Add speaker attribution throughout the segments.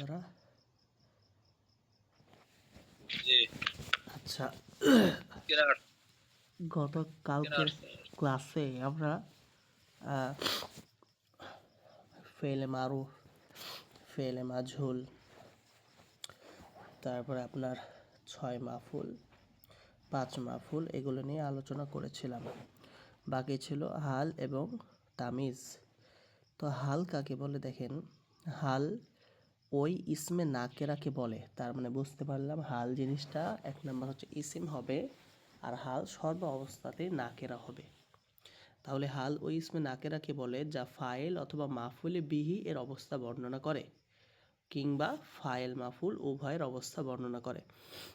Speaker 1: আপনারা?
Speaker 2: জি।
Speaker 1: আচ্ছা,
Speaker 2: কেরার
Speaker 1: গতকালকের
Speaker 2: কেরার
Speaker 1: ক্লাসে আমরা ফেলে মারুফ, ফেলে মাজহুল, তারপরে আপনার 6 মাফুল, 5 মাফুল এগুলো নিয়ে আলোচনা করেছিলাম। বাকি ছিল হাল এবং তামিজ। তো হাল কাকে বলে দেখেন, হাল ওই ইসমে নাকেরাকে বলে। তার মানে বুঝতে পারলাম হাল জিনিসটা এক নম্বর হচ্ছে ইসিম হবে, আর হাল সর্ব অবস্থাতেই নাকেরা হবে। তাহলে হাল ওই ইসমে নাকেরাকে বলে যা ফাইল অথবা মাফুলে বিহি এর অবস্থা বর্ণনা করে, কিংবা ফাইল মাফুল উভয়ের অবস্থা বর্ণনা করে।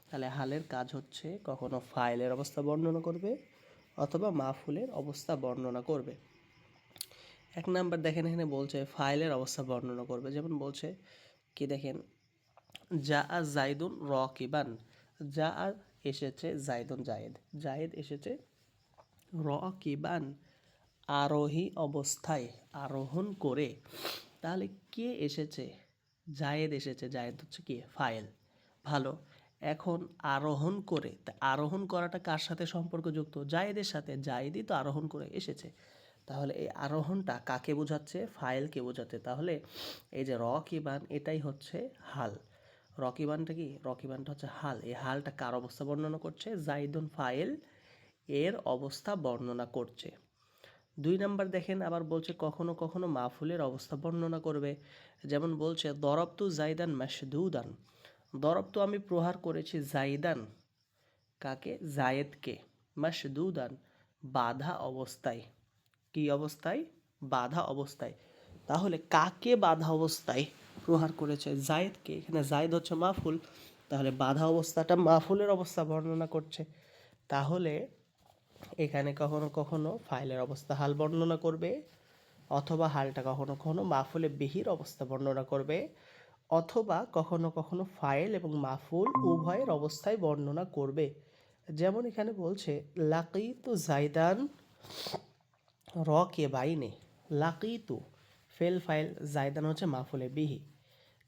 Speaker 1: তাহলে হালের কাজ হচ্ছে কখনো ফাইলের অবস্থা বর্ণনা করবে অথবা মাফুলের অবস্থা বর্ণনা করবে। এক নাম্বার দেখেন এখানে বলছে ফাইলের অবস্থা বর্ণনা করবে, যেমন বলছে কি দেখেন, যা আর জাইদুন রকিবান, যা আর এসেছে জাইদুন জায়েদ, জায়েদ এসেছে রকিবান আরোহী অবস্থায়, আরোহণ করে। তাহলে কে এসেছে? জায়েদ এসেছে, জায়েদ হচ্ছে কি ফাইল। ভালো, এখন আরোহণ করে, তা আরোহণ করাটা কার সাথে সম্পর্কযুক্ত? জায়েদের সাথে, জায়েদই তো আরোহণ করে এসেছে। তাহলে এই আরোহণটা কাকে বোঝাচ্ছে? ফাইলকে বোঝাচ্ছে। তাহলে এই যে রকিবান এটাই হচ্ছে হাল। রকিবানটা কি? রকিবানটা হচ্ছে হাল। এই হালটা কার অবস্থা বর্ণনা করছে? জাইদুন ফাইল এর অবস্থা বর্ণনা করছে। 2 নাম্বার দেখেন আবার বলছে কখনো কখনো মাফুলের অবস্থা বর্ণনা করবে, যেমন বলছে দরবতু জাইদান মাশদুদান, দরবতু আমি প্রহার করেছি জাইদান, কাকে? জায়েদকে, মাশদুদান বাধা অবস্থায়। কি অবস্থায়? বাধা অবস্থায়। তাহলে কাকে বাধা অবস্থায় প্রহার করেছে? জায়েদকে। এখানে জায়েদ হচ্ছে মাফুল, তাহলে বাধা অবস্থাটা মাফুলের অবস্থা বর্ণনা করছে। তাহলে এখানে কখনো কখনো ফাইলের অবস্থা হাল বর্ণনা করবে, অথবা হালটা কখনো কখনো মাফুলে বিহির অবস্থা বর্ণনা করবে, অথবা কখনো কখনো ফাইল এবং মাফুল উভয়ের অবস্থায় বর্ণনা করবে। যেমন এখানে বলছে লাকিতু জাইদান কে বাইনে, লাকিতু ফেল ফাইল, জাইদান হচ্ছে মাফুলে বিহি।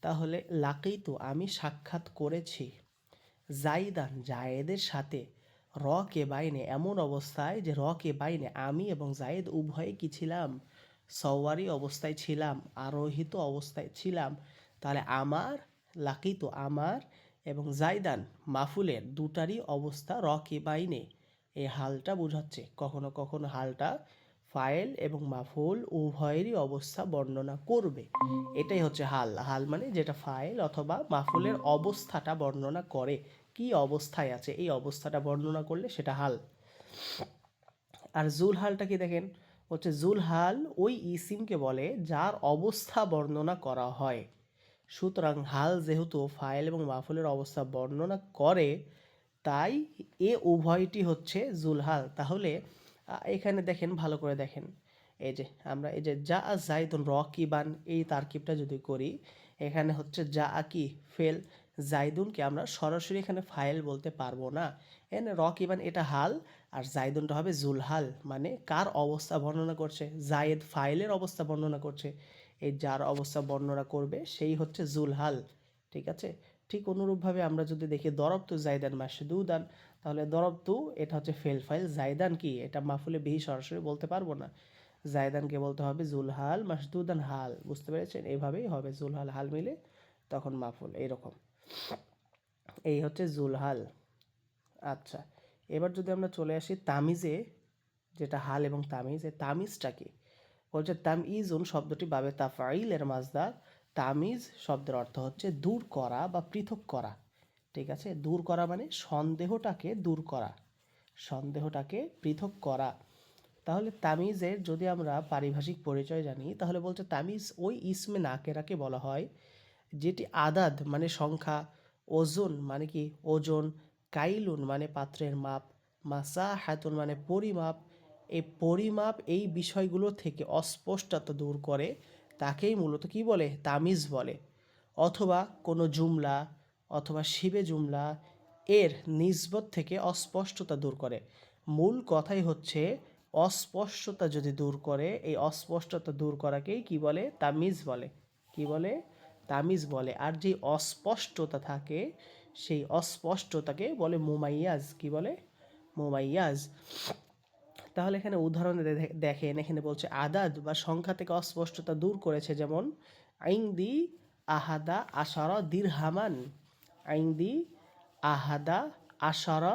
Speaker 1: তাহলে লাকিতু আমি সাক্ষাৎ করেছি, জাইদান জায়েদের সাথে, কে বাইনে এমন অবস্থায় যে কে বাইনে আমি এবং জায়েদ উভয়ে কি ছিলাম? সওয়ারি অবস্থায় ছিলাম, আরোহিত অবস্থায় ছিলাম। তাহলে আমার, লাকিত আমার, এবং জাইদান মাফুলের দুটারই অবস্থা কে বাইনে, এই হালটা বোঝাচ্ছে। কখনো কখনো হালটা ফাইল এবং মাফুল উভয়েরই অবস্থা বর্ণনা করবে। এটাই হচ্ছে হাল। হাল মানে যেটা ফাইল অথবা মাফুলের অবস্থাটা বর্ণনা করে, কি অবস্থায় আছে এই অবস্থাটা বর্ণনা করলে সেটা হাল। আর জুল হালটা কি দেখেন, হচ্ছে জুল হাল ওই ইসিমকে বলে যার অবস্থা বর্ণনা করা হয়। সুতরাং হাল যেহেতু ফাইল এবং মাফুলের অবস্থা বর্ণনা করে, তাই এ উভয়টি হচ্ছে জুলহাল। তাহলে এখানে দেখেন, ভালো করে দেখেন, এই যে আমরা এই যে যা জাইদুন রকিবান এই তারকিবটা যদি করি, এখানে হচ্ছে যা কি ফেল, জাইদুনকে আমরা সরাসরি এখানে ফাইল বলতে পারবো না। এখানে রকিবান এটা হাল, আর জাইদুনটা হবে জুলহাল, মানে কার অবস্থা বর্ণনা করছে? জায়েদ ফাইলের অবস্থা বর্ণনা করছে। এই যার অবস্থা বর্ণনা করবে সেই হচ্ছে জুলহাল। ঠিক আছে? ঠিক অনুরূপভাবে আমরা যদি দেখি দরবতু জাইদান মাশদুদান, তাহলে দরবতু এটা হচ্ছে ফেল ফাইল, জাইদান কি এটা মাফুলে বিহি সরাসরি বলতে পারবো না, জাইদানকে বলতে হবে জুলহাল মাশদুদান হাল। বুঝতে পেরেছেন? এইভাবেই হবে, জুলহাল হাল মিলে তখন মাফুল, এইরকম। এই হচ্ছে জুলহাল। আচ্ছা, এবার যদি আমরা চলে আসি তামিজে, যেটা হাল এবং তামিজ, এই তামিজটা কি? বলছে তামইজুন শব্দটি বাবে তাফাইলের মাজদার, তামিজ শব্দের অর্থ হচ্ছে দূর করা বা পৃথক করা। ঠিক আছে? দূর করা মানে সন্দেহটাকে দূর করা, সন্দেহটাকে পৃথক করা। তাহলে তামিজের যদি আমরা পারিভাষিক পরিচয় জানি, তাহলে বলছে তামিজ ওই ইসমে নাকেরাকে বলা হয় যেটি আদাদ মানে সংখ্যা, ওজন মানে কি ওজন, কাইলুন মানে পাত্রের মাপ, মাসাহাতুন মানে পরিমাপ, এই পরিমাপ এই বিষয়গুলো থেকে অস্পষ্টতা দূর করে, তাকেই মূলত কি বলে? তামিজ বলে। অথবা কোনো জুমলা অথবা শিবে জুমলা এর নিসবত থেকে অস্পষ্টতা দূর করে। মূল কথাই হচ্ছে অস্পষ্টতা যদি দূর করে, এই অস্পষ্টতা দূর করাকেই কি বলে? তামিজ বলে। কি বলে? তামিজ বলে, আর যে অস্পষ্টতা থাকে সেই অস্পষ্টতাকে বলে মুমাইয়াজ। কি বলে? মুমাইয়াজ। তাহলে এখানে উদাহরণে দেখেন, এখানে বলছে আদাদ বা সংখ্যা থেকে অস্পষ্টতা দূর করেছে, যেমন আইনদি আহাদা আশারা দিরহামান, আইনদি আহাদা আশারা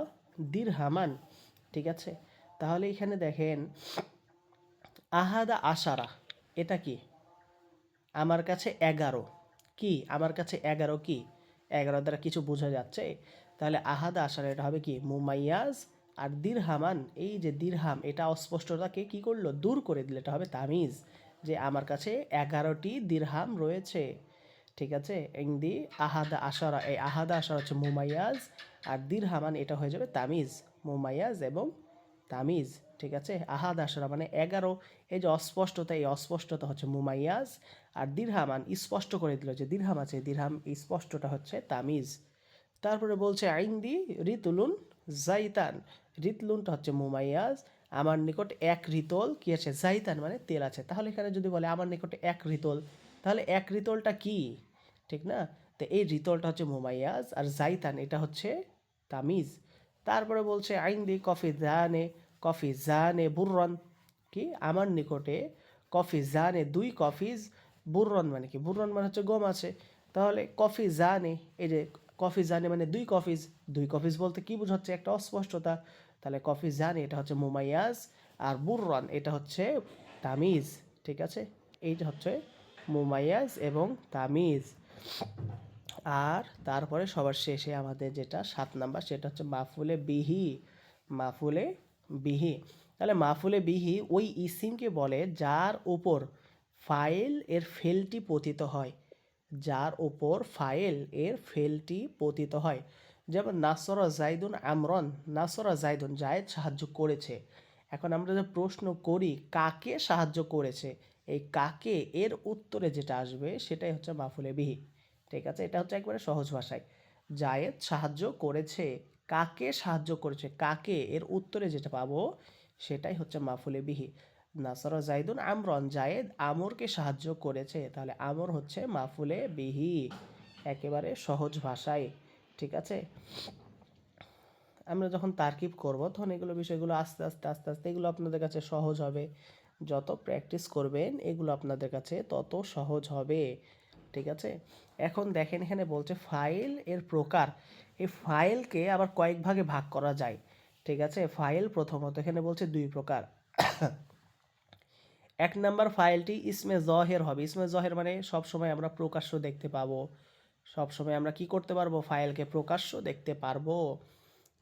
Speaker 1: দিরহামান। ঠিক আছে, তাহলে এখানে দেখেন আহাদা আশারা এটা কি? আমার কাছে 11 কি? আমার কাছে 11 কি? 11 দ্বারা কিছু বোঝা যাচ্ছে? তাহলে আহাদা আশারা এটা হবে কি? মুমাইয়াজ। আর দিরহামান, এই যে দিরহাম, এটা অস্পষ্টতাকে কি করলো? দূর করে দিলে, এটা হবে তামিজ, যে আমার কাছে 11টি দিরহাম রয়েছে। ঠিক আছে, ইংদি আহাদা আশারা, এই আহাদা আশারা হচ্ছে মুমাইয়াজ, আর দিরহামান এটা হয়ে যাবে তামিজ। মুমাইয়াজ এবং তামিজ। ঠিক আছে, আহাদ আশরা মানে 11, এই যে অস্পষ্টতা, এই অস্পষ্টতা হচ্ছে মুমাইয়াজ, আর দিরহামান স্পষ্ট করে দিল যে দিরহাম আছে, দিরহাম স্পষ্টটা হচ্ছে তামিজ। তারপরে বলছে আইনদি রিতুলুন জাইতান, রিতলুনটা হচ্ছে মুমাইয়াজ, আমার নিকট এক রিতল কি আছে? জাইতান মানে তেল আছে। তাহলে এখানে যদি বলে আমার নিকটে এক রিতল, তাহলে এক রিতলটা কি? ঠিক না? তো এই রিতলটা হচ্ছে মুমাইয়াজ, আর জাইতান এটা হচ্ছে তামিজ। তারপরে বলছে আইনদি কফি জানে বুররন, কি? আমার নিকটে কফি জানে 2 কফিজ, বুররন মানে কি? বুররন মানে হচ্ছে গম আছে। তাহলে কফি জানে, এই যে কফি জানে মানে 2 কফিজ, 2 কফিজ বলতে কি বোঝাচ্ছে? একটা অস্পষ্টতা। তাহলে কফি জানে এটা হচ্ছে মুমাইয়াজ, আর বুররন এটা হচ্ছে তামিজ। ঠিক আছে, এইটা হচ্ছে মুমাইয়াজ এবং তামিজ। আর তারপরে সবার শেষে আমাদের যেটা 7 নাম্বার, সেটা হচ্ছে মাফুলে বিহি। মাফুলে বিহি, তাহলে মাফুলে বিহি ওই ইসিমকে বলে যার উপর ফাইল এর ফেলটি পতিত হয়, যার উপর ফাইল এর ফেলটি পতিত হয়। যেমন নাসরা জাইদুন আমরন, নাসরা জাইদুন জায়েদ সাহায্য করেছে। এখন আমরা যে প্রশ্ন করি কাকে সাহায্য করেছে, এই কাকে এর উত্তরে যেটা আসবে সেটাই হচ্ছে মাফুলে বিহি। ঠিক আছে, এটা হচ্ছে একবারে সহজ ভাষায়, জায়েদ সাহায্য করেছে, কাকে সাহায্য করেছে, কাকে এর উত্তরে যেটা পাবো সেটাই হচ্ছে মাফুলে বিহি। নাসরা জাইদুন আমরন, জায়েদ আমরকে সাহায্য করেছে, তাহলে আমর হচ্ছে মাফুলে বিহি, একেবারে সহজ ভাষায়। ঠিক আছে, আমরা যখন তারকিব করব তখন এগুলো বিষয়গুলো আস্তে আস্তে আস্তে আস্তে এগুলো আপনাদের কাছে সহজ হবে। যত প্র্যাকটিস করবেন এগুলো আপনাদের কাছে তত সহজ হবে। ঠিক আছে, এখন দেখেন এখানে বলছে ফাইল এর প্রকার। এই ফাইলকে আবার কয়েক ভাগে ভাগ করা যায়। ঠিক আছে, ফাইল প্রথমত এখানে বলছে 2 প্রকার। 1 নাম্বার ফাইলটি ইসমে জহের হবে। ইসমে জহের মানে সবসময় আমরা প্রকাশ্য দেখতে পাবো, সবসময় আমরা কি করতে পারবো? ফাইলকে প্রকাশ্য দেখতে পারবো।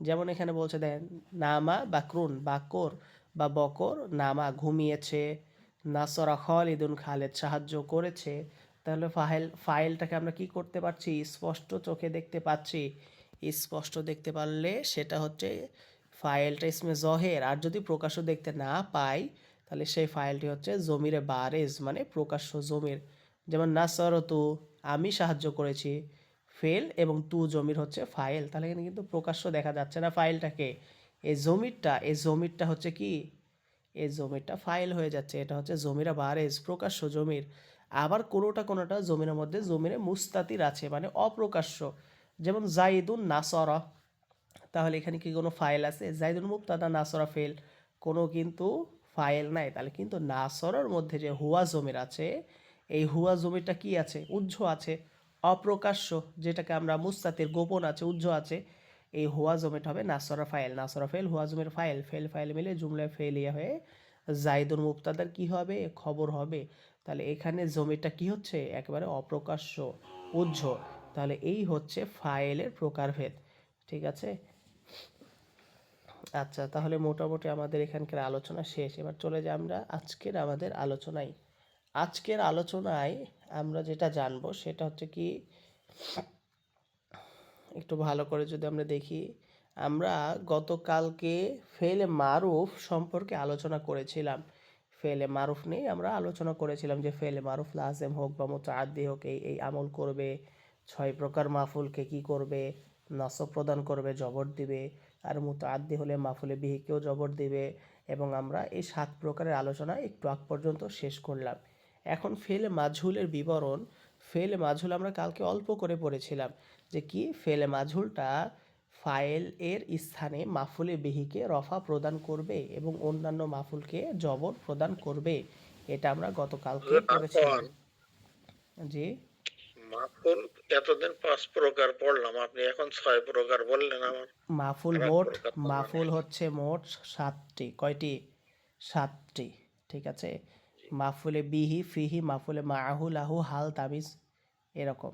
Speaker 1: যেমন এখানে বলছে দেন নামা বাকরুন, বাকর বা বকর, নামা ঘুমিয়েছে, নাসরা খালিদুন খালেদ সাহায্য করেছে। তাহলে ফাইলটাকে আমরা কি করতে পারছি? স্পষ্ট চোখে দেখতে পাচ্ছি। স্পষ্ট দেখতে পারলে সেটা হচ্ছে ফাইলটা ইসমে জহের। আর যদি প্রকাশ্য দেখতে না পাই তাহলে সেই ফাইলটি হচ্ছে জমিরে বারেজ মানে প্রকাশ্য জমির। যেমন নাসরতু আমি সাহায্য করেছি, ফেল, এবং তু জমির হচ্ছে ফাইল। তাহলে এখানে কিন্তু প্রকাশ্য দেখা যাচ্ছে না ফাইলটাকে। এই জমিরটা হচ্ছে কি? এই জমিরটা ফাইল হয়ে যাচ্ছে, এটা হচ্ছে জমিরা বারেজ প্রকাশ্য জমির। আবার কোনোটা জমির মধ্যে জমিরে মুস্তাতির আছে মানে অপ্রকাশ্য, যেমন জাইদুন নাসরা। তাহলে এখানে কি কোনো ফাইল আছে? জাইদুন মুবতাদা নাসরা ফেল, কোনো কিন্তু ফাইল নাই। তাহলে কিন্তু নাসরার মধ্যে যে হুয়া জমির আছে, এই হুয়া জমিটা কি আছে? উজ্জ্ব আছে, অপ্রকাশ্য, যেটাকে আমরা মুস্তাতির গোপন আছে, উজ্জ্ব আছে। এই হুয়া জমিটা হবে নাসরা ফাইল, নাসরা ফেল হুয়া জমির ফাইল, ফেল ফাইল মিলে জুমলায় ফেলিয়া হয়ে জাইদুন মুবতাদার কি হবে? খবর হবে। তাহলে এখানে জমিটা কি হচ্ছে? একেবারে অপ্রকাশ্য, উজ্জ্ব। তাহলে এই হচ্ছে ফাইলের প্রকারভেদ। ঠিক আছে, আচ্ছা, তাহলে মোটামুটি আমাদের এখানকার আলোচনা শেষ। এবার চলে যাই আমরা আজকের আমাদের আলোচনায়। আজকের আলোচনায় আমরা যেটা জানবো সেটা হচ্ছে কি, একটু ভালো করে যদি আমরা দেখি, আমরা গতকালকে ফেলে মারুফ সম্পর্কে আলোচনা করেছিলাম। ফেলে মারুফ নিয়ে আমরা আলোচনা করেছিলাম যে ফেলে মারুফ লাজেম হোক বা মুতাআদ্দি হোক এই এই আমল করবে। 6 প্রকার মাফুলকে কি করবে? নসব প্রদান করবে, জবর দিবে। আর মুতাআদ্দি হলে মাফুলে বিহিকেও জবর দিবে। এবং আমরা এই 7 প্রকারের আলোচনা একটু আগ পর্যন্ত শেষ করলাম। এখন ফেলে মাজহুলের বিবরণ। ফেলে মাঝহুল আমরা কালকে অল্প করে পড়েছিলাম যে কি ফেলে মাঝহুলটা ফাইল এর স্থানে মাফুলে বিহিকে রফা প্রদান করবে এবং অন্যান্য মাফুলকে জবর প্রদান করবে। এটা আমরা গতকালকে পড়েছিলাম।
Speaker 2: এখন
Speaker 1: জি,
Speaker 2: মাফুল এতদিন 5 প্রকার পড়লাম, আপনি এখন 6 প্রকার বললেন আমার।
Speaker 1: মাফুল
Speaker 2: আর এক
Speaker 1: মোট
Speaker 2: প্রকার তো
Speaker 1: মাফুল
Speaker 2: জানি না।
Speaker 1: হচ্ছে মোট 7টি। কয়টি? 7টি। ঠিক আছে। মাফুলে বিহি, ফিহি, মাফুলে মাআহু, লাহু, হাল, তামিজ, এরকম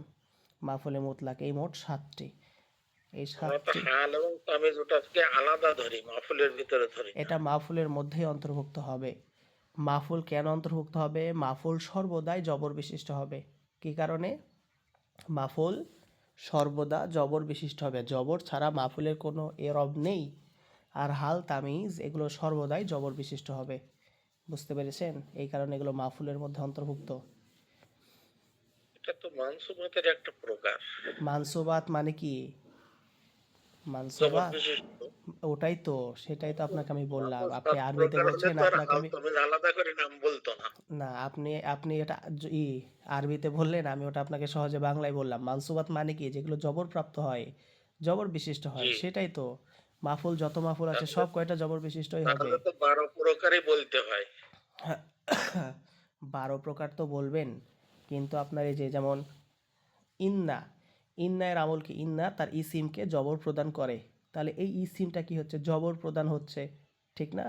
Speaker 1: মাফুলে মুতলাক, এই মোট 7টি। এই
Speaker 2: আমরা তো
Speaker 1: 7টি
Speaker 2: হাল এবং তামিজ ওটাকে আলাদা ধরি, মাফুলের ভিতরে ধরি না।
Speaker 1: এটা মাফুলের মধ্যেই অন্তর্ভুক্ত হবে। মাফুল কেন অন্তর্ভুক্ত হবে? মাফুল সর্বদাই জবর বিশিষ্ট হবে। কি কারণে? মাফুল সর্বদা জবর বিশিষ্ট হবে। জবর ছাড়া মাফুলের কোনো এরব নেই। আর হাল, তামিজ এগুলো সর্বদাই জবর বিশিষ্ট হবে। বুঝতে পেরেছেন? এই কারণে এগুলো মাফুলের মধ্যে অন্তর্ভুক্ত।
Speaker 2: এটা তো মানসুবাতের একটা প্রকার,
Speaker 1: মানসুবাত মানে কি?
Speaker 2: জবর
Speaker 1: মানসুবাত
Speaker 2: বিশিষ্ট।
Speaker 1: ওটাই তো, সেটাই তো আপনাকে আমি বললাম।
Speaker 2: মাফুল
Speaker 1: আপনি
Speaker 2: 7
Speaker 1: আরবিতে
Speaker 2: প্রকার হলে
Speaker 1: বলছেন,
Speaker 2: তো আর
Speaker 1: আপনাকে
Speaker 2: হাল
Speaker 1: আমি
Speaker 2: তামিজ আলাদা করে নাম বলতো না।
Speaker 1: না, আপনি আপনি এটা আরবিতে বললেন, আমি ওটা আপনাকে সহজে বাংলায় বললাম। মানসুবাত মানে কি? যেগুলো জবর প্রাপ্ত হয়, জবর বিশিষ্ট হয়,
Speaker 2: জি,
Speaker 1: সেটাই তো। মাফুল যত মাফুল আছে
Speaker 2: তাহলে
Speaker 1: সব কয়টা জবর বিশিষ্টই হবে।
Speaker 2: তাহলে তো 12 প্রকারই বলতে হয়।
Speaker 1: 12 প্রকার তো বলবেন, কিন্তু আপনার এই যে যেমন ইন্না, ইন্না এর আমল কি? ইন্না তার ইসিমকে জবর প্রদান করে। তাহলে এই ইসিমটা কি হচ্ছে? জবর প্রদান হচ্ছে, ঠিক না?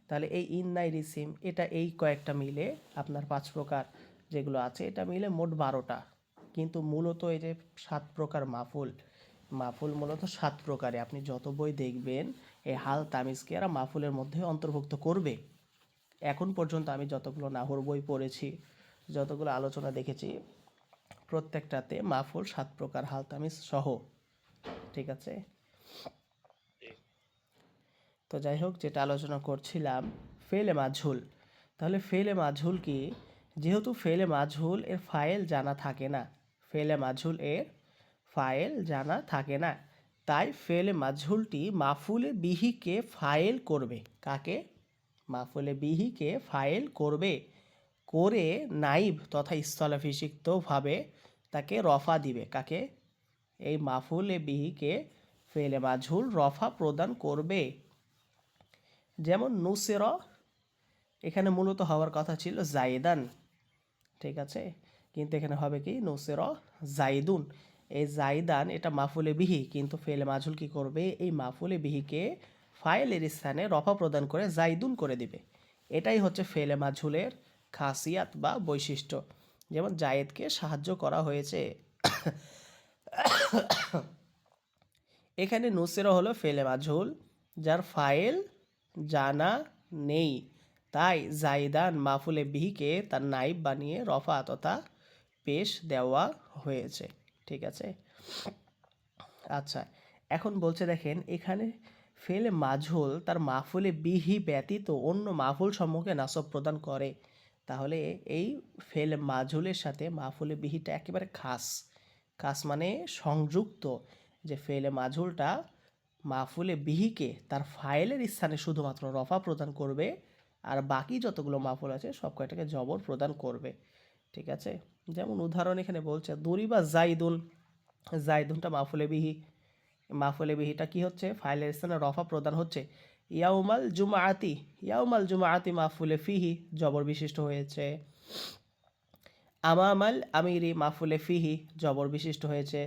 Speaker 1: তাহলে এই ইন্নাইর ইসিম এটা এই কয়েকটা মিলে আপনার 5 প্রকার যেগুলো আছে, এটা মিলে মোট 12টা। কিন্তু মূলত এই যে 7 প্রকার মাফুল, মাফুল মূলত 7 প্রকারে। আপনি যত বই দেখবেন এই হাল তামিজকে এরা মাফুলের মধ্যে অন্তর্ভুক্ত করবে। এখন পর্যন্ত আমি যতগুলো নাহর বই পড়েছি, যতগুলো আলোচনা দেখেছি, প্রত্যেকটাতে মাফুল 7 প্রকার হাল তামিজ সহ। ঠিক আছে।
Speaker 2: জি,
Speaker 1: তো যাই হোক, যেটা আলোচনা করছিলাম ফেলে মাঝহুল। তাহলে ফেলে মাঝহুল কি? যেহেতু ফেলে মাঝহুল এর ফাইল জানা থাকে না, ফেলে মাঝহুল এর ফাইল জানা থাকে না, তাই ফেলে মাঝহুলটি মাফুলে বিহিকে ফাইল করবে। কাকে? মাফুলে বিহিকে ফাইল করবে, করে নাইব তথা স্থলাভিষিক্তভাবে তাকে রফা দিবে। কাকে? এই মাফুলে বিহিকে ফেলে মাঝহুল রফা প্রদান করবে। যেমন নুসের, এখানে মূলত হওয়ার কথা ছিল জাইদান, ঠিক আছে, কিন্তু এখানে হবে কি? নুসের জাইদুন। এই জাইদান এটা মাফুলে বিহি, কিন্তু ফেলে মাঝহুল কি করবে? এই মাফুলে বিহিকে ফাইলের স্থানে রফা প্রদান করে জাইদুন করে দিবে। এটাই হচ্ছে ফেলে মাঝহুলের খাসিয়াত বা বৈশিষ্ট্য। যেমন জায়েদকে সাহায্য করা হয়েছে, এখানে নুসেরা হলো ফেলে মাঝহুল যার ফাইল জানা নেই, তাই জাইদান মাফুলে বিহিকে তার নাইব বানিয়ে রফা তথা পেশ দেওয়া হয়েছে। ঠিক আছে। আচ্ছা, এখন বলছে দেখেন এখানে ফেলে মাঝহুল তার মাফুলে বিহি ব্যতীত অন্য মাফুল সম্মুখে নাসব প্রদান করে। তাহলে এই ফেলে মাঝহুলের সাথে মাফুলে বিহিটা একেবারে খাস। খাস মানে সংযুক্ত, যে ফেলে মাঝহুলটা মাফুলে বিহিকে তার ফাইলের স্থানে শুধুমাত্র রফা প্রদান করবে, আর বাকি যতগুলো মাফুল আছে সব কয়টাকে জবর প্রদান করবে। ঠিক আছে। যেমন উদাহরণ এখানে বলছে দুরিবা জাইদুন, জাইদুনটা মাফুলে বিহি, মাফুলে বিহিটা কি হচ্ছে? ফাইলের স্থানে রফা প্রদান হচ্ছে। ইয়াউমাল জুমাআতি, ইয়াউমাল জুমাআতি মাফুলে ফিহি জবর বিশিষ্ট হয়েছে। আমামাল আমিরি মাফুলে ফিহি জবর বিশিষ্ট হয়েছে।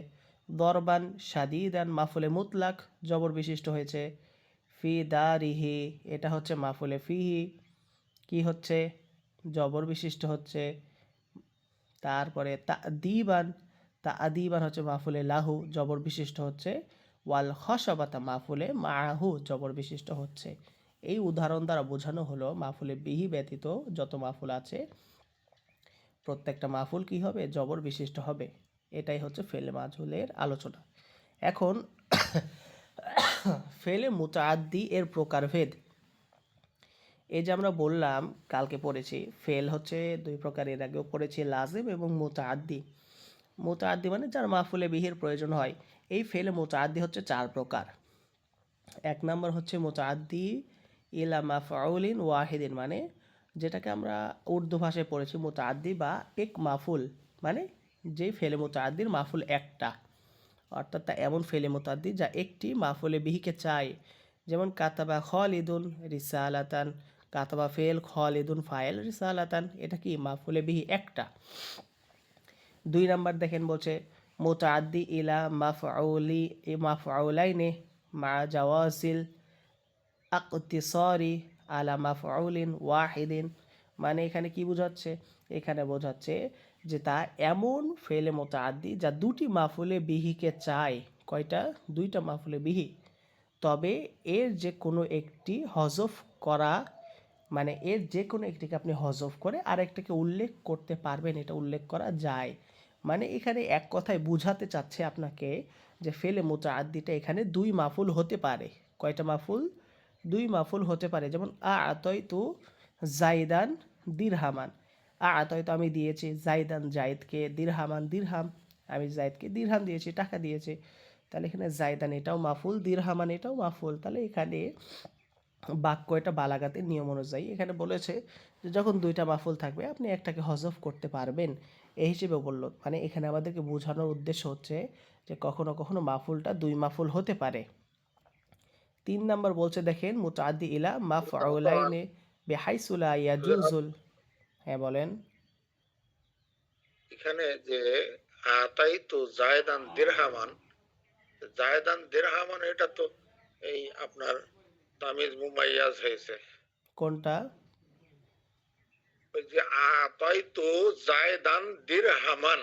Speaker 1: দরবান শাদিদান মাফুলে মুতলাক জবর বিশিষ্ট হয়েছে। ফি দারিহি এটা হচ্ছে মাফুলে ফিহি, কি হচ্ছে? জবর বিশিষ্ট হচ্ছে। তারপরে তাদিবান, তাদিবান হচ্ছে মাফুলে লাহু জবর বিশিষ্ট হচ্ছে। ওয়াল খসাবাতা মাফুলে মাহু জবর বিশিষ্ট হচ্ছে। এই উদাহরণ দ্বারা বোঝানো হলো মাফুলে বিহি ব্যতীত যত মাফুল আছে প্রত্যেকটা মাফুল কি হবে? জবর বিশিষ্ট হবে। এটাই হচ্ছে ফেলে মাঝহুলের আলোচনা। এখন ফেলে মুতাআদ্দি এর প্রকারভেদ। এই যে আমরা বললাম কালকে পড়েছি ফেল হচ্ছে 2 প্রকার, এর আগেও পড়েছি, লাজিম এবং মুতাআদ্দি। মুতাআদ্দি মানে যার মাফুলে বিহির প্রয়োজন হয়। এই ফেলে মুতাআদ্দি হচ্ছে 4 প্রকার। 1 নম্বর হচ্ছে মুতাআদ্দি ইলা মাফউলিন ওয়াহিদিন, মানে যেটাকে আমরা উর্দু ভাষায় পড়েছি মুতাআদ্দি বা এক মাফুল, মানে যে ফেলে মুতাআদ্দির মাফুল একটা, অর্থাৎ তা এমন ফেলে মুতাআদ্দি যা একটি মাফুলে বিহিকে চায়। যেমন কাতাবা খালিদুন রিসালাতান, কাতাবা ফেল, খালিদুন ফাইল, রিসালাতান এটা কি মাফুলে বিহি একটা। 2 নাম্বার দেখেন বলছে মুতাআদ্দি ইলা মাফউলি মাফউলাইনি মা জাওয়াজিল আকতিসারি আলা মাফউলিন ওয়াহিদিন, মানে এখানে কি বোঝাচ্ছে? এখানে বোঝাচ্ছে যে তা এমন ফেলে মুতাআদ্দি যা দুটি মাফুলে বিহিকে চায়। কয়টা? দুইটা মাফুলে বিহি। তবে এর যে কোনো একটি হজফ করা, মানে এর যে কোনো একটিকে আপনি হজফ করে আরেকটাকে উল্লেখ করতে পারবেন, এটা উল্লেখ করা যায়। মানে এখানে এক কথায় বুঝাতে চাচ্ছে আপনাকে যে ফেলে মুতাআদ্দিটা এখানে দুই মাফুল হতে পারে। কয়টা মাফুল? দুই মাফুল হতে পারে। যেমন আতাইতু জাইদান দিরহামান, আতাইতু আমি দিয়েছি জাইদান জাইদকে, দিরহামান দিরহাম আমি জাইদকে দিরহাম দিয়েছি, টাকা দিয়েছি। তাহলে এখানে জাইদান এটাও মাফুল, দিরহামান এটাও মাফুল। তাহলে এখানে বাক্য এটা বালাগাতের নিয়ম অনুযায়ী এখানে বলেছে যে যখন দুইটা মাফুল থাকবে আপনি একটাকে হজফ করতে পারবেন, এই হিসেবে বলল। মানে এখানে আমাদেরকে বোঝানোর উদ্দেশ্য হচ্ছে যে কখনো কখনো মাফুলটা দুই মাফুল হতে পারে। 3 নাম্বার বলছে দেখেন মুতাআদ্দি ইলা মাফউলাইনি বিহাইসু লা ইয়াজুজুল। হ্যাঁ বলেন।
Speaker 2: এখানে যে আতাইতু জায়দান দিরহামান, জায়দান দিরহামান এটা তো এই আপনার তামিজ মুমাইয়াজ হয়েছে।
Speaker 1: কোনটা?
Speaker 2: ওই যে আতাইতু জায়দান দিরহামান,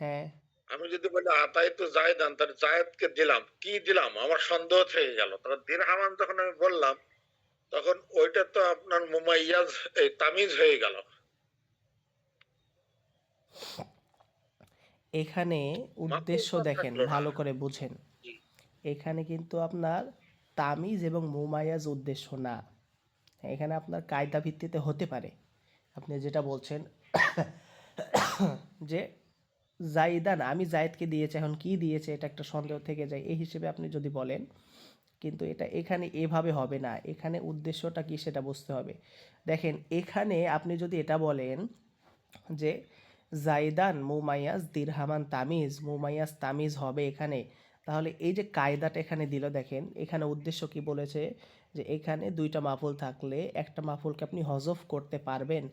Speaker 1: হ্যাঁ,
Speaker 2: আমি যদি বলি আতাইতু জায়দান, তাহলে জায়েদকে দিলাম, কি দিলাম আমার সন্দেহ থেকে গেল। তাহলে দিরহামান যখন আমি বললাম তখন ওইটা তো আপনার মুমাইয়াজ এই তামিজ হয়ে গেল।
Speaker 1: এখানে উদ্দেশ্য
Speaker 2: মাকরুফ
Speaker 1: দেখেন
Speaker 2: থাকলো না।
Speaker 1: ভালো করে বুঝেন।
Speaker 2: জি।
Speaker 1: এখানে কিন্তু আপনার তামিজ এবং মুমায়াজ উদ্দেশ্য না। এখানে আপনার কায়দা ভিত্তিতে হতে পারে। আপনি যেটা বলছেন যে জাইদান আমি জায়েদকে দিয়েছি, এখন কি দিয়েছে এটা একটা সন্দেহ থেকে যায়, এই হিসেবে আপনি যদি বলেন। কিন্তু এটা এখানে এভাবে হবে না। এখানে উদ্দেশ্যটা কি সেটা বুঝতে হবে। দেখেন এখানে আপনি যদি এটা বলেন যে জাইদান মুমাইয়াজ দিরহামান তামিজ, মুমাইয়াজ তামিজ হবে এখানে, তাহলে এই যে কায়দাটা এখানে দিল দেখেন এখানে উদ্দেশ্য কি বলেছে যে এখানে দুইটা মাফুল থাকলে একটা মাফুলকে আপনি হজফ করতে পারবেন।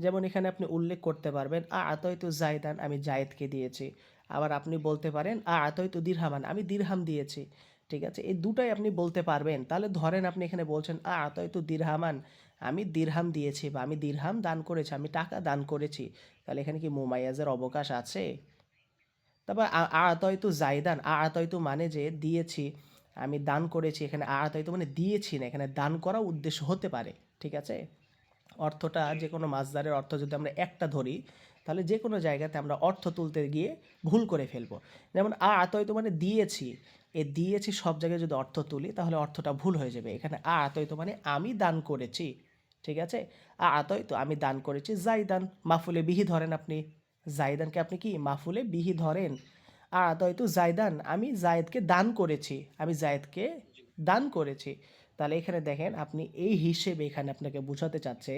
Speaker 1: যেমন এখানে আপনি উল্লেখ করতে পারবেন আতাইতু জাইদান আমি জায়েদকে দিয়েছি। আবার আপনি বলতে পারেন আতাইতু দিরহামান আমি দিরহাম দিয়েছি। ঠিক আছে, এই দুটাই আপনি বলতে পারবেন। তাহলে ধরেন আপনি এখানে বলছেন আতাইতু দিরহামান আমি দিরহাম দিয়েছি বা আমি দিরহাম দান করেছি, আমি টাকা দান করেছি। তাহলে এখানে কি মুমাইয়াজের অবকাশ আছে? তারপর আতাইতু জাইদান, আতাইতু মানে যে দিয়েছি, আমি দান করেছি। এখানে আতাইতু মানে দিয়েছি না, এখানে দান করা উদ্দেশ্য হতে পারে। ঠিক আছে, অর্থটা যে কোনো মাসদারের অর্থ যদি আমরা একটা ধরি তাহলে যে কোনো জায়গাতে আমরা অর্থ তুলতে গিয়ে ভুল করে ফেলবো। যেমন আতাইতু মানে দিয়েছি, এ দিয়েছি সব জায়গায় যদি অর্থ তুলি তাহলে অর্থটা ভুল হয়ে যাবে। এখানে আতাইতু মানে আমি দান করেছি। ঠিক আছে, আতাইতু আমি দান করেছি জাইদান, মাফুলে বিহি ধরেন আপনি, জাইদানকে আপনি কি মাফুলে বিহি ধরেন। আতাইতু জাইদান আমি জায়েদকে দান করেছি, আমি জায়েদকে দান করেছি। তাহলে এখানে দেখেন আপনি এই হিসেবে এখানে আপনাকে বোঝাতে চাচ্ছে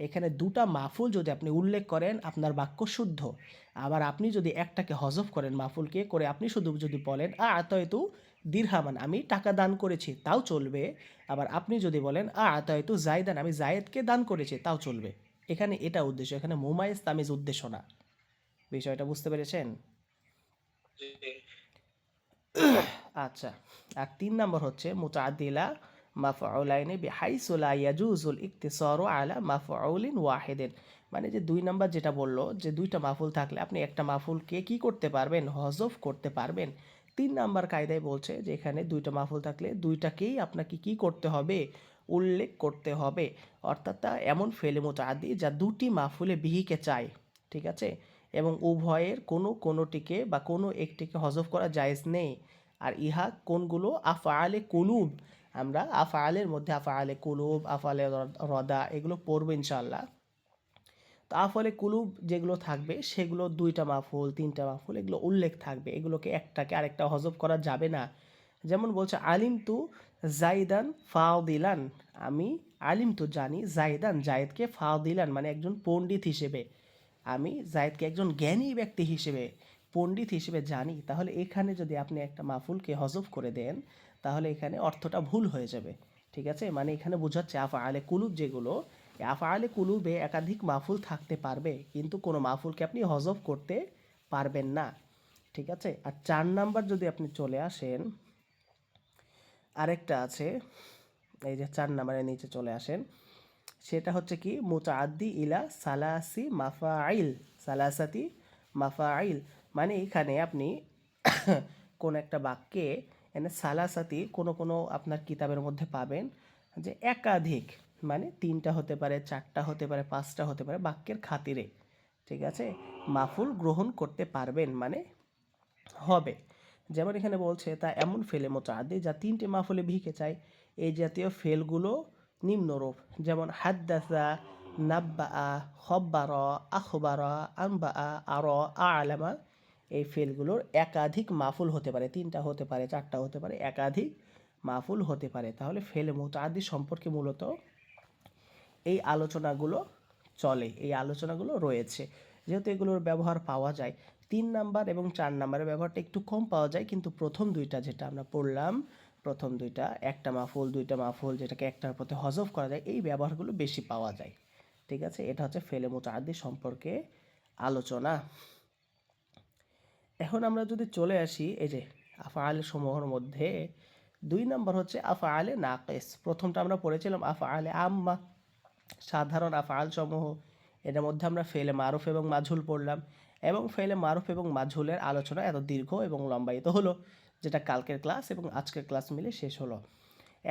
Speaker 1: এখানে দুটা মাফুল যদি আপনি উল্লেখ করেন আপনার বাক্য শুদ্ধ। আবার আপনি যদি একটাকে হজফ করেন মাফুলকে করে আপনি শুধু যদি বলেন আতাইতু দিরহামান আমি টাকা দান করেছি তাও চলবে। আবার আপনি যদি বলেন আতাইতু জাইদান আমি জায়েদকে দান করেছি তাও চলবে। এখানে এটা উদ্দেশ্য, এখানে মুমাইজ তামিজ উদ্দেশ্য না। বিষয়টা বুঝতে পেরেছেন?
Speaker 2: জি।
Speaker 1: আচ্ছা, আর 3 নম্বর হচ্ছে মুতাআদ্দিলা মাফউলাইনি বিহাইসু লা ইয়াজুজুল ইকতিসারু আলা মাফউলিন ওয়াহিদিন। মানে যে 2 নাম্বার যেটা বললো যে দুইটা মাফুল থাকলে আপনি একটা মাফুলকে কি করতে পারবেন? হজফ করতে পারবেন। 3 নাম্বার কায়দায় বলছে যে এখানে দুইটা মাফুল থাকলে দুইটাকেই আপনাকে কি করতে হবে? উল্লেখ করতে হবে। অর্থাৎ তা এমন ফেলে মুতাআদ্দি যা দুটি মাফুলে বিহিকে চায়। ঠিক আছে, এবং উভয়ের কোনোটিকে বা কোনো একটিকে হজফ করা জায়েজ নেই। আর ইহা কোনগুলো? আফআলে কুলুব। আমরা আফআলের মধ্যে আফআলে কুলুব, আফআলে রদা এগুলো পড়বো ইনশাআল্লাহ। তো আফআলে কুলুব যেগুলো থাকবে সেগুলো দুইটা মাফুল তিনটা মাফুল এগুলো উল্লেখ থাকবে, এগুলোকে একটাকে আরেকটা হজফ করা যাবে না। যেমন বলছে আলিম তু জাইদান ফাদিলান, আমি আলিম তু জানি জাইদান জায়েদকে ফাদিলান মানে একজন পণ্ডিত হিসেবে, আমি জায়েদকে একজন জ্ঞানী ব্যক্তি হিসেবে পণ্ডিত হিসেবে জানি, তাহলে এখানে যদি আপনি একটা মাফুলকে হজফ করে দেন তাহলে এখানে অর্থটা ভুল হয়ে যাবে। ঠিক আছে, মানে এখানে বোঝাচ্ছে আফআলে কুলুব যেগুলো, এই আফআলে কুলুবে একাধিক মাফুল থাকতে পারবে কিন্তু কোনো মাফুলকে আপনি হজফ করতে পারবেন না। ঠিক আছে, আর 4 নাম্বার যদি আপনি চলে আসেন, আরেকটা আছে, এই যে 4 নাম্বারের নিচে চলে আসেন, সেটা হচ্ছে কি মুতাআদ্দি ইলা সালাসি মাফাইল, সালাসাতি মাফাইল, মানে এখানে আপনি কোন একটা বাক্যে এনে সালাসাতি কোনো কোনো আপনার কিতাবের মধ্যে পাবেন যে একাধিক, মানে 3টা হতে পারে, 4টা হতে পারে, 5টা হতে পারে, বাক্যের খাতিরে, ঠিক আছে, মাফুল গ্রহণ করতে পারবেন, মানে হবে। যেমন এখানে বলছে তা এমন ফেলে মোতাআদ্দি যা 3টে মাফুলে বিহিকে চায়। এই জাতীয় ফেলগুলো নিম্নরূপ, যেমন হাদ্দাসা, নাব্বাআ, খব্বারা, আখবারা, আনবাআ, আরা, আ'লামা। এই ফেলগুলোর একাধিক মাফুল হতে পারে, 3টা হতে পারে, 4টা হতে পারে, একাধিক মাফুল হতে পারে। তাহলে ফেলে মোতাআদ্দি সম্পর্কে মূলত এই আলোচনাগুলো চলে, এই আলোচনাগুলো রয়েছে। যেহেতু এগুলোর ব্যবহার পাওয়া যায়, 3 নাম্বার এবং 4 নাম্বারের ব্যবহারটা একটু কম পাওয়া যায়, কিন্তু প্রথম দুইটা যেটা আমরা পড়লাম, প্রথম দুইটা, একটা মাফুল, দুইটা মাফুল, যেটাকে একটার প্রতি হজফ করা যায়, এই ব্যবহারগুলো বেশি পাওয়া যায়। ঠিক আছে, এটা হচ্ছে ফেলে মুতাআদ্দি সম্পর্কে আলোচনা। এখন আমরা যদি চলে আসি এই যে আফআল সমূহের মধ্যে, 2 নাম্বার হচ্ছে আফআলে নাকিস। প্রথমটা আমরা পড়েছিলাম আফআলে আম্মা, সাধারণ আফআল সমূহ। এটার মধ্যে আমরা ফেলে মারুফ এবং মাঝুল পড়লাম, এবং ফেলে মারুফ এবং মাঝুলের আলোচনা এত দীর্ঘ এবং লম্বায়িত হলো, যেটা কালকের ক্লাস এবং আজকের ক্লাস মিলে শেষ হলো।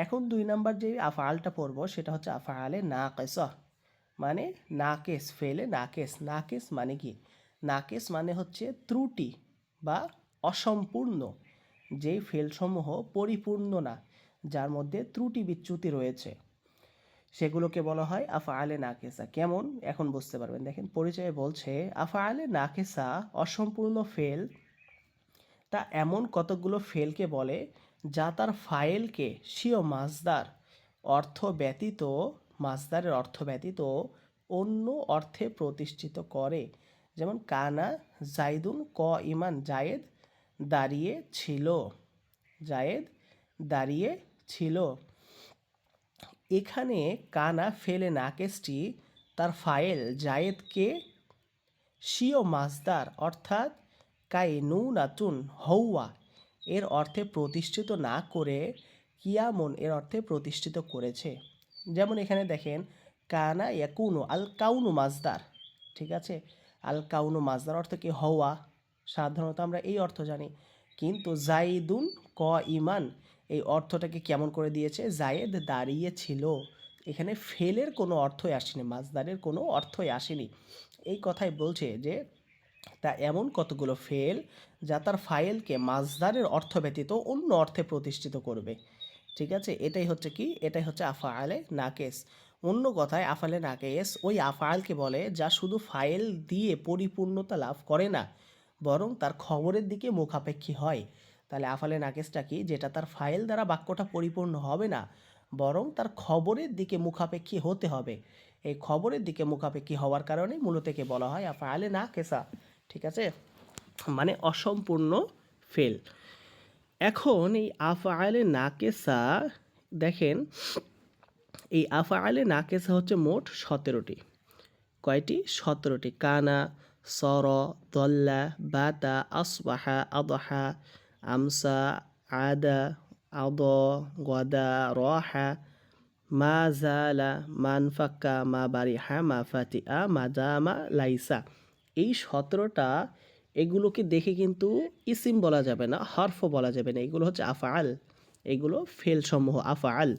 Speaker 1: এখন 2 নাম্বার যে আফআলটা পড়বো সেটা হচ্ছে আফআলে নাকিসা, মানে নাকেস, ফেলে নাকেস। নাকেস মানে কি? নাকেস মানে হচ্ছে ত্রুটি বা অসম্পূর্ণ, যেই ফেলসমূহ পরিপূর্ণ না, যার মধ্যে ত্রুটি বিচ্যুতি রয়েছে, সেগুলোকে বলা হয় আফআলে নাকেসা। কেমন? এখন বুঝতে পারবেন। দেখেন পরিচয়ে বলছে আফআলে নাকেসা অসম্পূর্ণ ফেল তা এমন কতকগুলো ফেলকে বলে যা তার ফাইলকে স্বীয় মাসদার অর্থ ব্যতীত, মাসদারের অর্থ ব্যতীত অন্য অর্থে প্রতিষ্ঠিত করে। যেমন কানা জাইদুন ক ইমান, জায়েদ দাঁড়িয়ে ছিল, জায়েদ দাঁড়িয়ে ছিল। এখানে কানা ফেলে নাকেসটি তার ফাইল জায়েদকে স্বীয় মাসদার অর্থাৎ কাইনুনাতুন হওয়া এর অর্থে প্রতিষ্ঠিত না করে কিয়ামন এর অর্থে প্রতিষ্ঠিত করেছে। যেমন এখানে দেখেন কানা ইয়াকুনু, আল কাউনু মাসদার, ঠিক আছে, আল কাউনু মাসদার অর্থ কি? হওয়া। সাধারণত আমরা এই অর্থ জানি, কিন্তু জাইদুন ক ইমান এই অর্থটাকে কেমন করে দিয়েছে? জায়েদ দাঁড়িয়ে ছিল। এখানে ফেলের কোনো অর্থই আসেনি, মাসদারের কোনো অর্থই আসেনি। এই কথাই বলছে যে তা এমন কতগুলো ফেল যা তার ফাইলকে মাসদারের অর্থ ব্যতীত অন্য অর্থে প্রতিষ্ঠিত করবে। ঠিক আছে, এটাই হচ্ছে কি? এটাই হচ্ছে আফআলে নাকেস। অন্য কথায় আফআলে নাকেস ওই আফআলকে বলে যা শুধু ফাইল দিয়ে পরিপূর্ণতা লাভ করে না, বরং তার খবরের দিকে মুখাপেক্ষী হয়। তাহলে আফআলে নাকেসটা কি? যেটা তার ফাইল দ্বারা বাক্যটা পরিপূর্ণ হবে না, বরং তার খবরের দিকে মুখাপেক্ষী হতে হবে। এই খবরের দিকে মুখাপেক্ষী হওয়ার কারণে মূলত একে বলা হয় আফআলে নাকেসা। ঠিক আছে, মানে অসম্পূর্ণ ফেল। এখন এই আফআলে নাকেসা দেখেন, এই আফআলে নাকেসা হচ্ছে মোট 17টি। কয়টি? 17টি। কানা, সর, দল্লা, বাতা, আসবাহা, আদহা, আমসা, আদা, আদ, গদা, রহা, মা জালা, মান ফাক্কা, মা বারিহা, মা ফাতিআ, মা জামা, লাইসা। এই 17টা, এগুলোকে দেখে কিন্তু ইসিম বলা যাবে না, হরফও বলা যাবে না, এগুলো হচ্ছে আফআল, এগুলো ফেল সমূহ আফআল,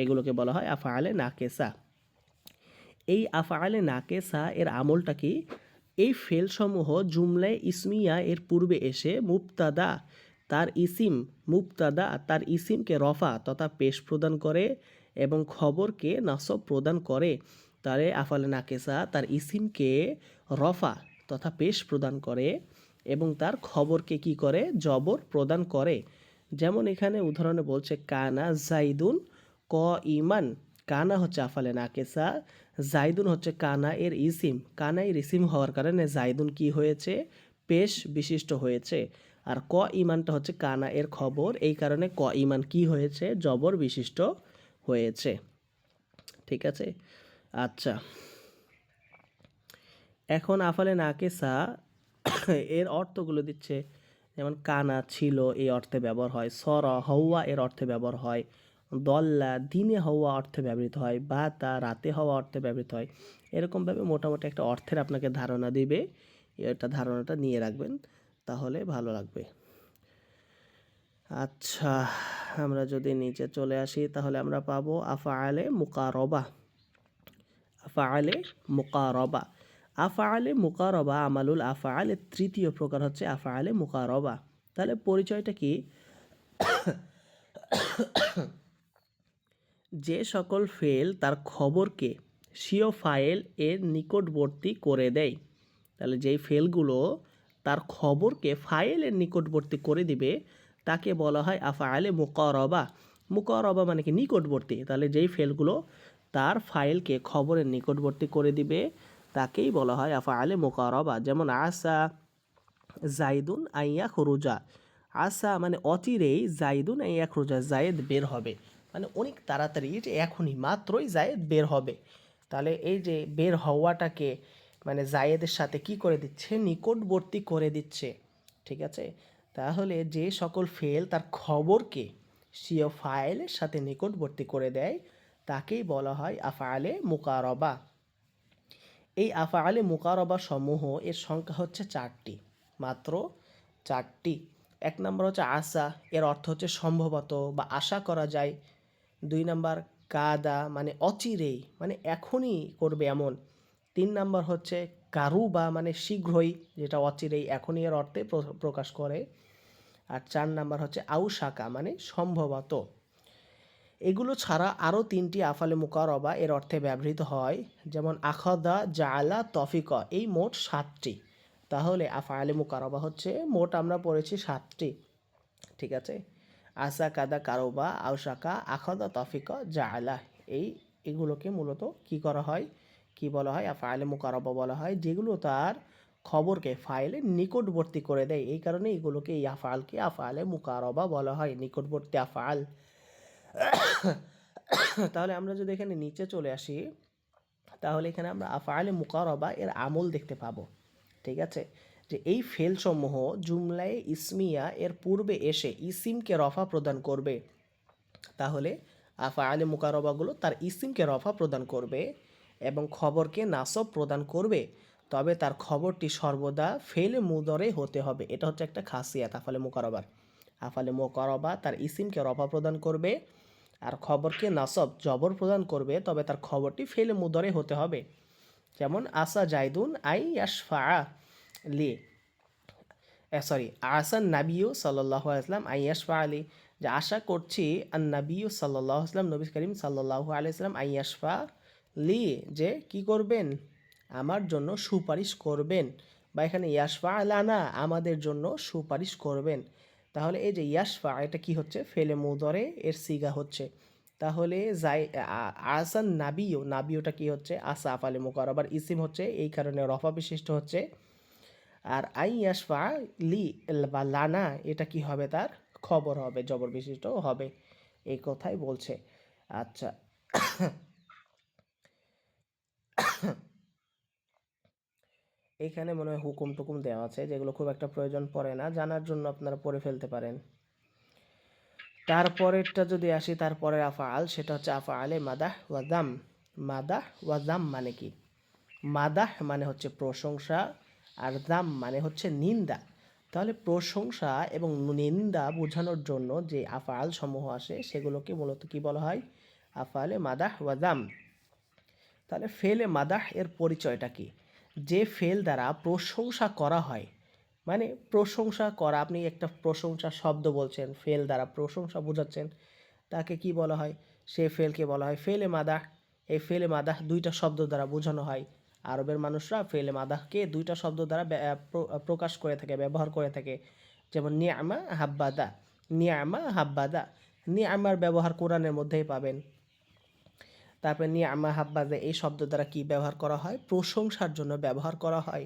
Speaker 1: এগুলোকে বলা হয় আফআলে নাকেসা। এই আফআলে নাকেসা এর আমলটা কি? এই ফেলসমূহ জুমলায় ইসমিয়া এর পূর্বে এসে মুবতাদা তার ইসিম, মুবতাদা তার ইসিমকে রফা তথা পেশ প্রদান করে এবং খবরকে নাসব প্রদান করে। তারে আফআলে নাকেসা তার ইসিমকে রফা তথা পেশ প্রদান করে এবং তার খবরকে কি করে? জবর প্রদান করে। যেমন এখানে উদাহরণে বলছে কানা জাইদুন ক ইমান। কানা হচ্ছে আফআলে নাকেসা, জাইদুন হচ্ছে কানা এর ইসিম। কানা এর ইসিম হওয়ার কারণে জাইদুন কি হয়েছে? পেশ বিশিষ্ট হয়েছে। আর ক ইমানটা হচ্ছে কানা এর খবর, এই কারণে ক ইমান কি হয়েছে, জবর বিশিষ্ট হয়েছে। ঠিক আছে। আচ্ছা, এখন আফালে নাকেসা এর অর্থগুলো দিচ্ছে, যেমন কানা ছিল এই অর্থে ব্যবহার হয়, সর হওয়া এর অর্থে ব্যবহার হয়, দল্লা দিনে হওয়া অর্থে ব্যবহৃত হয়, বা তা রাতে হওয়া অর্থে ব্যবহৃত হয়। এরকমভাবে মোটামুটি একটা অর্থের আপনাকে ধারণা দিবে, এটা ধারণাটা নিয়ে রাখবেন, তাহলে ভালো লাগবে। আচ্ছা, আমরা যদি নিচে চলে আসি তাহলে আমরা পাবো আফআলে মুকারবা। আফআলে মুকারবা, আফআলে মুকারবা আমালুল আফআলের তৃতীয় প্রকার হচ্ছে আফআলে মুকারবা। তাহলে পরিচয়টা কি? যে সকল ফেল তার খবরকে স্বীয় ফাইল এর নিকটবর্তী করে দেয়, তাহলে যেই ফেলগুলো তার খবরকে ফাইলের নিকটবর্তী করে দিবে তাকে বলা হয় আফআলে মুকারবা। মুকারবা মানে কি? নিকটবর্তী। তাহলে যেই ফেলগুলো তার ফাইলকে খবরের নিকটবর্তী করে দিবে তাকেই বলা হয় আফআলে মুকারবা। যেমন আসা জাইদুন আইয়া খরুজা, আসা মানে অচিরেই, জাইদুন আইয়া খরুজা জায়েদ বের হবে, মানে অনেক তাড়াতাড়ি, যে এখনই মাত্রই জায়েদ বের হবে। তাহলে এই যে বের হওয়াটাকে মানে জায়েদের সাথে কি করে দিচ্ছে? নিকটবর্তী করে দিচ্ছে। ঠিক আছে। তাহলে যে সকল ফেল তার খবরকে স্বীয় ফাইলের সাথে নিকটবর্তী করে দেয় তাকেই বলা হয় আফআলে মুকারবা। এই আফআলে মুকারবা সমূহ এর সংখ্যা হচ্ছে 4টি, মাত্র 4টি। এক নম্বর হচ্ছে আসা, এর অর্থ হচ্ছে সম্ভবত বা আশা করা যায়। 2 নাম্বার কাদা মানে অচিরেই, মানে এখনই করবে এমন। 3 নাম্বার হচ্ছে কারুবা মানে শীঘ্রই, যেটা অচিরেই এখনই এর অর্থে প্রকাশ করে। আর 4 নাম্বার হচ্ছে আউশাকা মানে সম্ভবত। এগুলো ছাড়া আরও 3টি আফআলে মুকাররবা এর অর্থে ব্যবহৃত হয়, যেমন আখাদা, জাআলা, তফিকা, এই মোট 7টি। তাহলে আফআলে মুকাররবা হচ্ছে মোট আমরা পড়েছি 7টি। ঠিক আছে। আসা, কাদা, কারোবা, আউশাকা, আখাদা, তফিকা, জাআলা, এগুলোকে মূলত কি করা হয়, কি বলা হয়? আফআলে মুকাররবা বলা হয়, যেগুলো তার খবরকে ফাইলে নিকটবর্তী করে দেয়। এই কারণে এগুলোকে, এই আফআলকে আফআলে মুকাররবা বলা হয়, নিকটবর্তী আফআল। তাহলে আমরা যদি এখানে নিচে চলে আসি তাহলে এখানে আমরা আফআলে মুকাররবা এর আমল দেখতে পাবো। ঠিক আছে। যে এই ফেলসমূহ জুমলায়ে ইসমিয়া এর পূর্বে এসে ইসিমকে রফা প্রদান করবে। তাহলে আফআলে মুকাররবাগুলো তার ইসিমকে রফা প্রদান করবে এবং খবরকে নাসব প্রদান করবে, তবে তার খবরটি সর্বদা ফেলে মুদরে হতে হবে। এটা হচ্ছে একটা খাসিয়াত আফআলে মুকাররবার। আফআলে মুকাররবা তার ইসিমকে রফা প্রদান করবে আর খবরকে নাসব জবর প্রদান করবে, তবে তার খবরটি ফেলে মুদরে হতে হবে। যেমন আসা জাইদুন আই ইয়াশফা লি, সরি, আসান নাবিউ সাল্লাল্লাহু আলাইহি ওয়াসাল্লাম আই ইয়াশফা আলি, যে আশা করছি আন নাবিউ সাল্লাল্লাহু আলাইহি ওয়াসাল্লাম, নবী করিম সাল্লাল্লাহু আলাইহি ওয়াসাল্লাম আই ইয়াশফা লি, যে কি করবেন? আমার জন্য সুপারিশ করবেন, বা এখানে ইয়াশফা লানা আমাদের জন্য সুপারিশ করবেন। তাহলে এই যে ইয়াশফা, এটা কি হচ্ছে? ফেলে মুদরে এর সিগা হচ্ছে। তাহলে আসান নাবিও, নাবিওটা কি হচ্ছে? আসা আফআলে মুকাররবার ইসিম হচ্ছে, এই কারণে রফা বিশিষ্ট হচ্ছে। আর আই ইয়াশফা লি বা লানা, এটা কি হবে? তার খবর হবে, জবর বিশিষ্ট হবে, এই কথাই বলছে। আচ্ছা, এখানে মনে হয় হুকুম টুকুম দেওয়া আছে, যেগুলো খুব একটা প্রয়োজন পড়ে না, জানার জন্য আপনারা পড়ে ফেলতে পারেন। তারপরেরটা যদি আসি, তারপরের আফআল সেটা হচ্ছে আফআলে মাদাহ ওয়া যাম। মাদাহ ওয়া যাম মানে কি? মাদাহ মানে হচ্ছে প্রশংসা, আর যাম মানে হচ্ছে নিন্দা। তাহলে প্রশংসা এবং নিন্দা বোঝানোর জন্য যে আফআল সমূহ আসে সেগুলোকে মূলত কি বলা হয়? আফআলে মাদাহ ওয়া যাম। তাহলে ফেলে মাদাহ এর পরিচয়টা কি? যে ফেল দ্বারা প্রশংসা করা হয়, মানে প্রশংসা করা, আপনি একটা প্রশংসা শব্দ বলছেন, ফেল দ্বারা প্রশংসা বোঝাচ্ছেন, তাকে কি বলা হয়? সে ফেলকে বলা হয় ফেলে মাদাহ। এই ফেলে মাদাহ 2টা শব্দ দ্বারা বোঝানো হয়। আরবের মানুষরা ফেলে মাদাহকে 2টা শব্দ দ্বারা প্রকাশ করে থাকে, ব্যবহার করে থাকে। যেমন নিয়ামা হাব্বাদা, নিয়ামা হাব্বাদা, নিয়ামার ব্যবহার কোরআনের মধ্যেই পাবেন। তারপরে নিয়ামা হাব্বাদা এই শব্দ দ্বারা কি ব্যবহার করা হয়? প্রশংসার জন্য ব্যবহার করা হয়।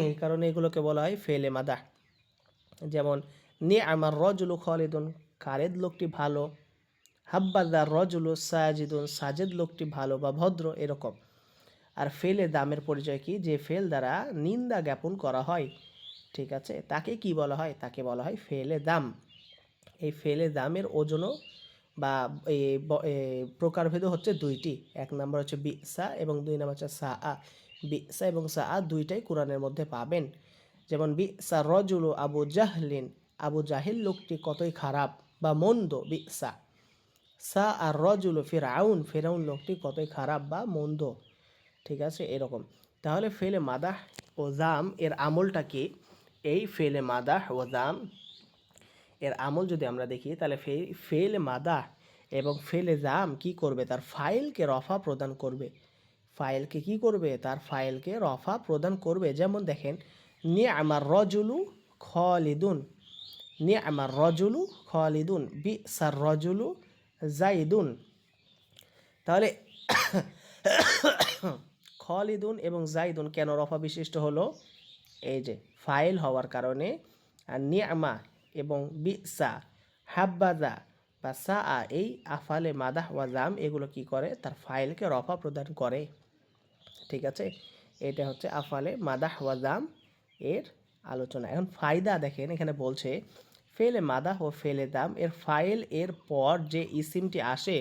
Speaker 1: এই কারণে এগুলোকে বলা হয় ফেলে মাদাহ। যেমন নি'আমার রাজুলু খালিদুন, খালেদ লোকটি ভালো। হাব্বাযা রাজুলু সাজিদুন, সাজেদ লোকটি ভালো বা ভদ্র, এরকম। আর ফেলে দামের পরিচয় কি? যে ফেল দ্বারা নিন্দা জ্ঞাপন করা হয়, ঠিক আছে, তাকে কি বলা হয়? তাকে বলা হয় ফেলে দাম। এই ফেলে দামের ওজনও বা প্রকারভেদ হচ্ছে দুইটি। এক নম্বর হচ্ছে বিসা এবং দুই নম্বর হচ্ছে সা আ। বিসা এবং সা আ দুইটাই কোরআনের মধ্যে পাবেন। যেমন বিসা রজুলু আবু জাহলিন, আবু জাহিল লোকটি কতই খারাপ বা মন্দ, বিসা। সা আর রজুলু ফিরআউন, ফিরআউন লোকটি কতই খারাপ বা মন্দ, ঠিক আছে, এরকম। তাহলে ফেলে মাদাহ ও জাম এর আমলটা কি? এই ফেলে মাদাহ ও জাম এর আমল যদি আমরা দেখি, তাহলে ফেলে মাদাহ এবং ফেলে জাম কি করবে? তার ফাইলকে রফা প্রদান করবে। ফাইলকে কি করবে? তার ফাইলকে রফা প্রদান করবে। যেমন দেখেন, নি'আমার রজুলু খালিদুন, নি'আমার রজুলু খালিদুন, বিসার রজুলু জাইদুন। তাহলে খালিদুন এবং জাইদুন কেন রফা বিশিষ্ট হলো? এই যে ফাইল হওয়ার কারণে। আর নি'মা এবং বিসা, হাব্বাজা বা সাআ, এই আফালে মাদাহ ওয়া জাম এগুলো কি করে? তার ফাইলকে রফা প্রদান করে, ঠিক আছে। এটা হচ্ছে আফালে মাদাহ ওয়া জাম এর আলোচনা। এখন ফায়দা দেখেন, এখানে বলছে ফেলে মাদাহ ও ফেলে দাম এর ফাইল এর পর যে ইসিমটি আসে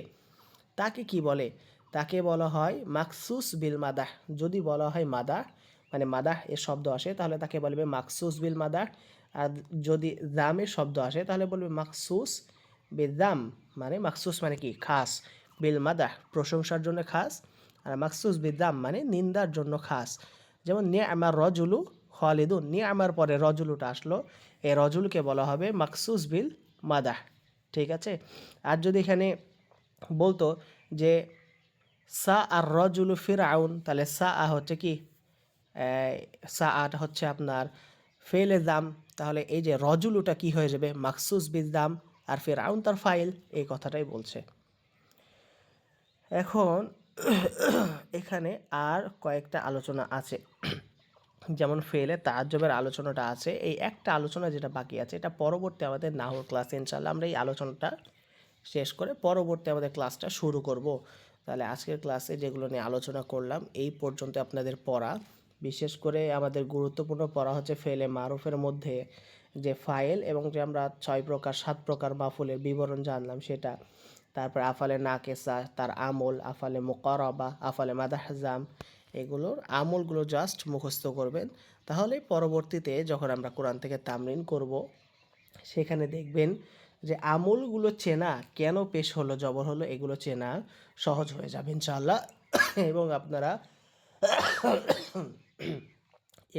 Speaker 1: তাকে কি বলে? তাকে বলা হয় মাকসুস বিল মাদাহ। যদি বলা হয় মাদাহ, মানে মাদাহ এর শব্দ আসে, তাহলে তাকে বলবে মাকসুস বিল মাদাহ। আর যদি দামের শব্দ আসে তাহলে বলবে মাকসুস বিল দাম। মানে মাকসুস মানে কি? খাস। বিল মাদাহ প্রশংসার জন্য খাস, আর মাকসুস বিল দাম মানে নিন্দার জন্য খাস। যেমন নি'আমার রজুলু খালিদুন, নি'আমার পরে রজুলুটা আসলো, এই রজুলকে বলা হবে মাকসুস বিল মাদাহ, ঠিক আছে। আর যদি এখানে বলতো যে সা আর রজুলু ফিরআউন, তাহলে সা আ হচ্ছে কি? সা আটা হচ্ছে আপনার ফেলে দাম। তাহলে এই যে রজুলুটা কি হয়ে যাবে? মাকসুস বিল দাম, আর ফিরআউন তার ফাইল, এই কথাটাই বলছে। এখন এখানে আর কয়েকটা আলোচনা আছে। যেমন ফেলে তাজ্জবের আলোচনাটা আছে, এই একটা আলোচনা যেটা বাকি আছে, এটা পরবর্তী আমাদের নাহর ক্লাসে ইনশাল্লাহ আমরা এই আলোচনাটা শেষ করে পরবর্তী আমাদের ক্লাসটা শুরু করব। তাহলে আজকের ক্লাসে যেগুলো নিয়ে আলোচনা করলাম এই পর্যন্ত আপনাদের পড়া। বিশেষ করে আমাদের গুরুত্বপূর্ণ পড়া হচ্ছে ফেলে মারুফের মধ্যে যে ফাইল এবং যে আমরা 6 প্রকার 7 প্রকার মাফুলের বিবরণ জানলাম সেটা। তারপর আফালে নাকেসা, তার আমল, আফালে মুকারাবা, আফালে মাদাহজাম, এগুলোর আমলগুলো জাস্ট মুখস্থ করবেন। তাহলে পরবর্তীতে যখন আমরা কোরআন থেকে তামরিন করব, সেখানে দেখবেন যে আমলগুলো চেনা, কেন পেশ হলো, জবর হলো, এগুলো চেনা সহজ হয়ে যাবে ইনশাআল্লাহ। এবং আপনারা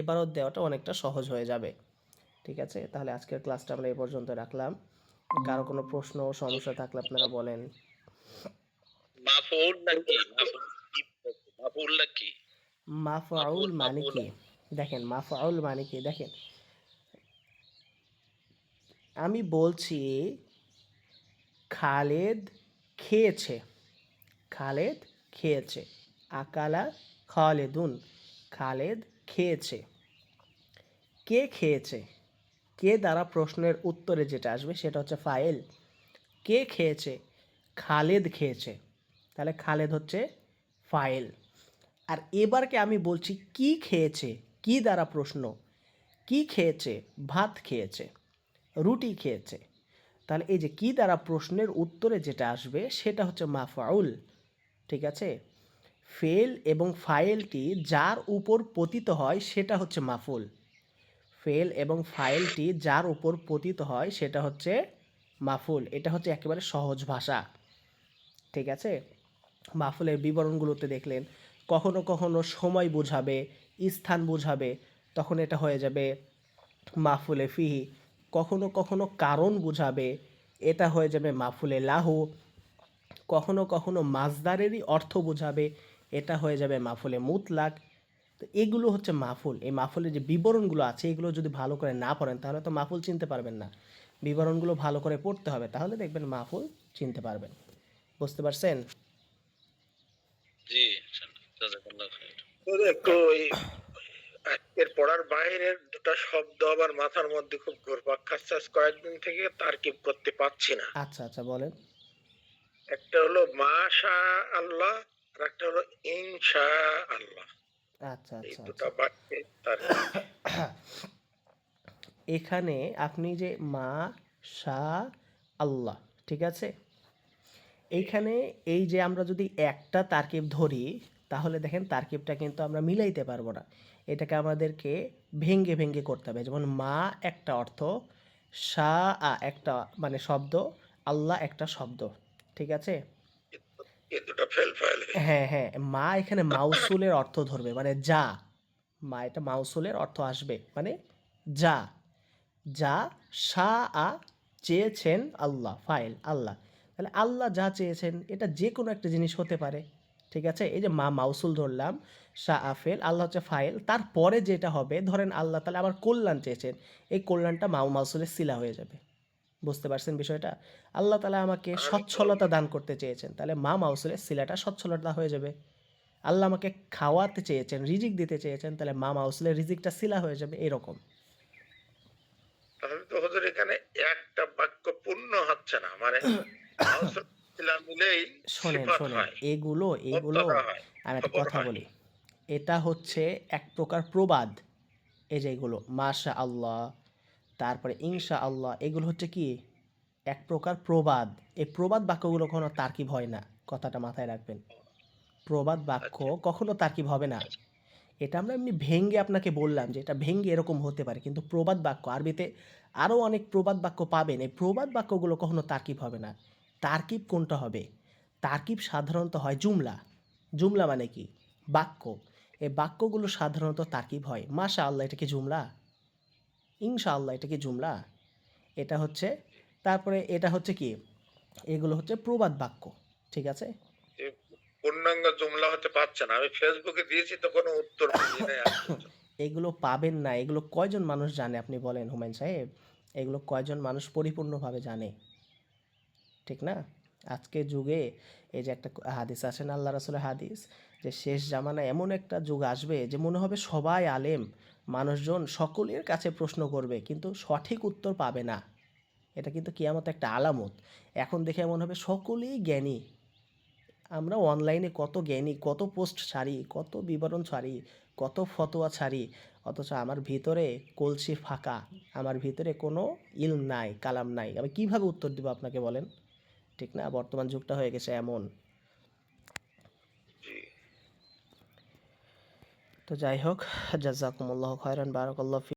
Speaker 1: এবারও দেওয়াটা অনেকটা সহজ হয়ে যাবে, ঠিক আছে। তাহলে আজকের ক্লাসটা আমরা এই পর্যন্ত রাখলাম। কারো কোনো প্রশ্ন ও সমস্যা থাকলে আপনারা বলেন।
Speaker 2: মাফউল নাকি? মাফউল নাকি?
Speaker 1: মাফআউল মানে কি? দেখেন মাফআউল মানে কি, দেখেন আমি বলছি খালেদ খেয়েছে, খালেদ খেয়েছে, আকালা খালেদুন, খালেদ খেয়েছে। কে খেয়েছে? কে দ্বারা প্রশ্নের উত্তরে যেটা আসবে সেটা হচ্ছে ফাইল। কে খেয়েছে? খালেদ খেয়েছে, তাহলে খালেদ হচ্ছে ফাইল। আর এবারকে আমি বলছি কি খেয়েছে, কি দ্বারা প্রশ্ন। কি খেয়েছে? ভাত খেয়েছে, রুটি খেয়েছে। তাহলে এই যে কি দ্বারা প্রশ্নের উত্তরে যেটা আসবে সেটা হচ্ছে মাফআউল, ঠিক আছে। ফেল এবং ফাইলটি যার উপর পতিত হয় সেটা হচ্ছে মাফুল। ফেল এবং ফাইলটি যার উপর পতিত হয় সেটা হচ্ছে মাফুল। এটা হচ্ছে একেবারে সহজ ভাষা, ঠিক আছে। মাফুলের বিবরণগুলোতে দেখলেন কখনো কখনো সময় বোঝাবে, স্থান বোঝাবে, তখন এটা হয়ে যাবে মাফুলে ফিহি। কখনো কখনো কারণ বোঝাবে, এটা হয়ে যাবে মাফুলে লাহু। কখনো কখনো মাজদারেরই অর্থ বোঝাবে, এটা হয়ে যাবে মাফুলে মুতলাক। তো এগুলো হচ্ছে মাফুল। এই মাফুলের যে বিবরণগুলো আছে এগুলো যদি ভালো করে না পড়েন তাহলে তো মাফুল চিনতে পারবেন না। বিবরণগুলো ভালো করে পড়তে হবে, তাহলে দেখবেন মাফুল চিনতে পারবেন। বুঝতে পারছেন?
Speaker 2: জি, জাযাকাল্লাহ খাইর। একটু আজকের পড়ার বাইরের দুটো শব্দ আবার মাথার মধ্যে খুব ঘুরপাক খাচ্ছে আজ কয়েকদিন থেকে, তারকিব করতে পারছি না।
Speaker 1: আচ্ছা আচ্ছা বলেন।
Speaker 2: একটা হলো মাশা আল্লাহ, আর একটা হলো ইনশা আল্লাহ।
Speaker 1: আচ্ছা
Speaker 2: এই
Speaker 1: আচ্ছা
Speaker 2: দুটা
Speaker 1: আচ্ছা।
Speaker 2: বাক্যের তারকিব।
Speaker 1: এখানে আপনি যে মা শা আল্লাহ, ঠিক আছে,
Speaker 2: জি।
Speaker 1: এইখানে এই যে আমরা যদি একটা তারকিব ধরি তাহলে দেখেন তারকিবটা কিন্তু আমরা মিলাইতে পারবো না। এটাকে আমাদেরকে ভেঙ্গে ভেঙ্গে করতে হবে। যেমন মা একটা অর্থ, শা একটা মানে শব্দ, আল্লাহ একটা শব্দ, ঠিক আছে।
Speaker 2: এই দুটা ফেল ফাইল হয়ে গেল।
Speaker 1: হ্যাঁ হ্যাঁ, মা এখানে মাউসুলের অর্থ ধরবে মানে যা। মা এটা মাউসুলের অর্থ আসবে মানে যা। যা শা আ চেয়েছেন আল্লাহ, ফাইল আল্লাহ। তাহলে আল্লাহ যা চেয়েছেন এটা যে কোনো একটা জিনিস হতে পারে, ঠিক আছে। এই যে মা মাউসুল ধরলাম, শা আ ফেল, আল্লাহ হচ্ছে ফাইল, তারপরে যেটা হবে ধরেন আল্লাহ তাহলে আমার কল্যাণ চেয়েছেন, এই কল্যাণটা মাউসুলের সিলা হয়ে যাবে। বুঝতে পারছেন বিষয়টা? আল্লাহ তাআলা আমাকে
Speaker 2: আমি তো
Speaker 1: সচ্ছলতা দান করতে চেয়েছেন, তাহলে মা মাউসুলের সিলাটা সচ্ছলতা হয়ে যাবে। আল্লাহ আমাকে খাওয়াতে চেয়েছেন, রিজিক দিতে চেয়েছেন, তাহলে মা মাউসুলের রিজিকটা সিলা হয়ে যাবে, এরকম।
Speaker 2: তাহলে তো হুজুর এখানে একটা বাক্য পূর্ণ হচ্ছে না, মানে মাউসুল সিলা মিলেই
Speaker 1: শোনেন
Speaker 2: সিফাত
Speaker 1: শোনেন,
Speaker 2: হয়,
Speaker 1: এগুলো এগুলো
Speaker 2: মুবতাদা হয়,
Speaker 1: আমি একটা
Speaker 2: খবর
Speaker 1: কথা
Speaker 2: হয়।
Speaker 1: বলি। এটা হচ্ছে এক প্রকার প্রবাদ। এই যে এগুলো মাশা আল্লাহ, তারপরে
Speaker 2: জি,
Speaker 1: ইনশা আল্লাহ, এগুলো হচ্ছে কি এক প্রকার প্রবাদ। এই প্রবাদ বাক্যগুলো কখনো তার্কিব হয় না, কথাটা মাথায় রাখবেন। প্রবাদ বাক্য
Speaker 2: আচ্ছা।
Speaker 1: কখনো তার্কিব হবে না। এটা আমরা এমনি ভেঙ্গে আপনাকে বললাম যে এটা ভেঙ্গে এরকম হতে পারে, কিন্তু প্রবাদ বাক্য আরবিতে আরও অনেক প্রবাদ বাক্য পাবেন, এই প্রবাদ বাক্যগুলো কখনো তার্কিব হবে না। তার্কিব কোনটা হবে? তার্কিব সাধারণত হয় জুমলা। জুমলা মানে কি? বাক্য। এই বাক্যগুলো সাধারণত তার্কিব হয়। মাশা আল্লাহ এটা কি জুমলা? ইনশাআল্লাহ এটা কি জুমলা? এটা হচ্ছে, তারপরে এটা হচ্ছে কি, এগুলো হচ্ছে প্রবাদ বাক্য, ঠিক আছে।
Speaker 2: যে পূর্ণাঙ্গ জুমলা হতে পারছে না, আমি ফেসবুকে দিয়েছি তো কোনো উত্তর পাই নাই আজ পর্যন্ত।
Speaker 1: এগুলো পাবেন না, এগুলো কয়জন মানুষ জানে আপনি বলেন হুমায়ুন সাহেব? এগুলো কয়জন মানুষ পরিপূর্ণভাবে জানে, ঠিক না? আজকের যুগে এই যে একটা হাদিস আছে না আল্লাহ রাসূলের হাদিস, যে শেষ জামানায় এমন একটা যুগ আসবে যে মনে হবে সবাই আলেম, মানুষজন সকলের কাছে প্রশ্ন করবে কিন্তু সঠিক উত্তর পাবে না। এটা কিন্তু কিয়ামত একটা আলামত। এখন দেখে মনে হবে সকলেই জ্ঞানী। আমরা অনলাইনে কত জ্ঞানী, কত পোস্ট ছাড়ি, কত বিবরণ ছাড়ি, কত ফতোয়া ছাড়ি, অথচ আমার ভিতরে কলসি ফাঁকা, আমার ভিতরে কোনো ইলম নাই, কালাম নাই। আমি কিভাবে উত্তর দিব আপনাকে বলেন? ঠিক না? বর্তমান যুগটা হয়ে গেছে এমন।
Speaker 2: জি।
Speaker 1: তো যাই হোক, জাযাকুমুল্লাহু খায়রান, বারাকাল্লাহু ফি